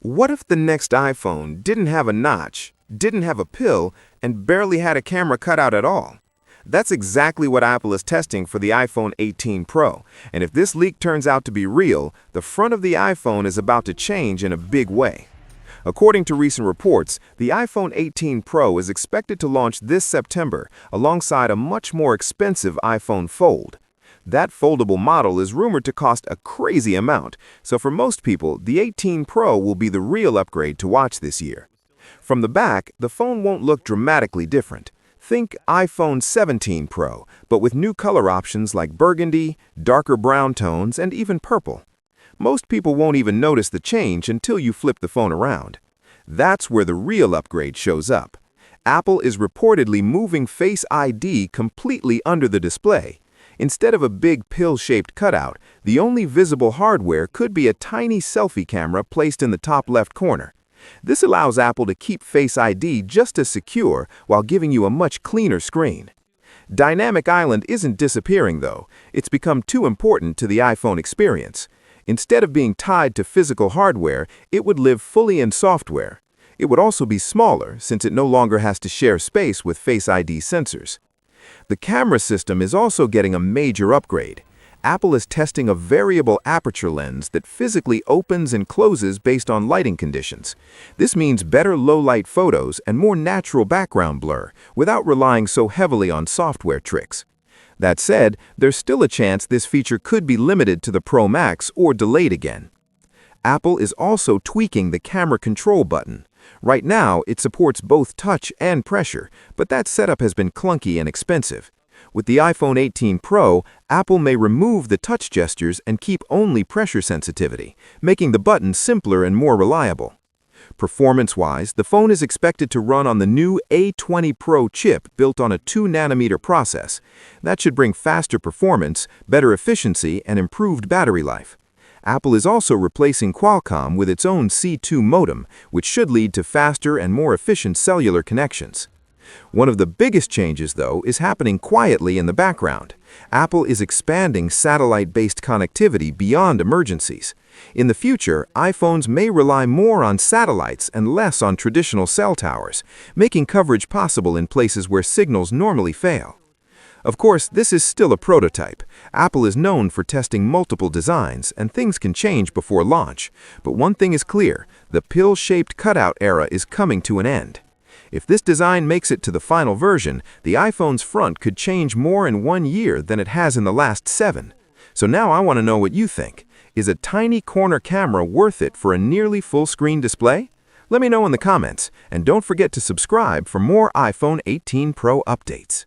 What if the next iPhone didn't have a notch, didn't have a pill, and barely had a camera cutout at all? That's exactly what Apple is testing for the iPhone 18 Pro, and if this leak turns out to be real, the front of the iPhone is about to change in a big way. According to recent reports, the iPhone 18 Pro is expected to launch this September alongside a much more expensive iPhone Fold. That foldable model is rumored to cost a crazy amount, so for most people, the 18 Pro will be the real upgrade to watch this year. From the back, the phone won't look dramatically different. Think iPhone 17 Pro, but with new color options like burgundy, darker brown tones, and even purple. Most people won't even notice the change until you flip the phone around. That's where the real upgrade shows up. Apple is reportedly moving Face ID completely under the display. Instead of a big pill-shaped cutout, the only visible hardware could be a tiny selfie camera placed in the top left corner. This allows Apple to keep Face ID just as secure while giving you a much cleaner screen. Dynamic Island isn't disappearing, though. It's become too important to the iPhone experience. Instead of being tied to physical hardware, it would live fully in software. It would also be smaller, since it no longer has to share space with Face ID sensors. The camera system is also getting a major upgrade. Apple is testing a variable aperture lens that physically opens and closes based on lighting conditions. This means better low-light photos and more natural background blur, without relying so heavily on software tricks. That said, there's still a chance this feature could be limited to the Pro Max or delayed again. Apple is also tweaking the camera control button. Right now, it supports both touch and pressure, but that setup has been clunky and expensive. With the iPhone 18 Pro, Apple may remove the touch gestures and keep only pressure sensitivity, making the button simpler and more reliable. Performance-wise, the phone is expected to run on the new A20 Pro chip built on a 2nm process. That should bring faster performance, better efficiency, and improved battery life. Apple is also replacing Qualcomm with its own C2 modem, which should lead to faster and more efficient cellular connections. One of the biggest changes, though, is happening quietly in the background. Apple is expanding satellite-based connectivity beyond emergencies. In the future, iPhones may rely more on satellites and less on traditional cell towers, making coverage possible in places where signals normally fail. Of course, this is still a prototype. Apple is known for testing multiple designs, and things can change before launch. But one thing is clear, the pill-shaped cutout era is coming to an end. If this design makes it to the final version, the iPhone's front could change more in 1 year than it has in the last 7. So now I want to know what you think. Is a tiny corner camera worth it for a nearly full-screen display? Let me know in the comments, and don't forget to subscribe for more iPhone 18 Pro updates.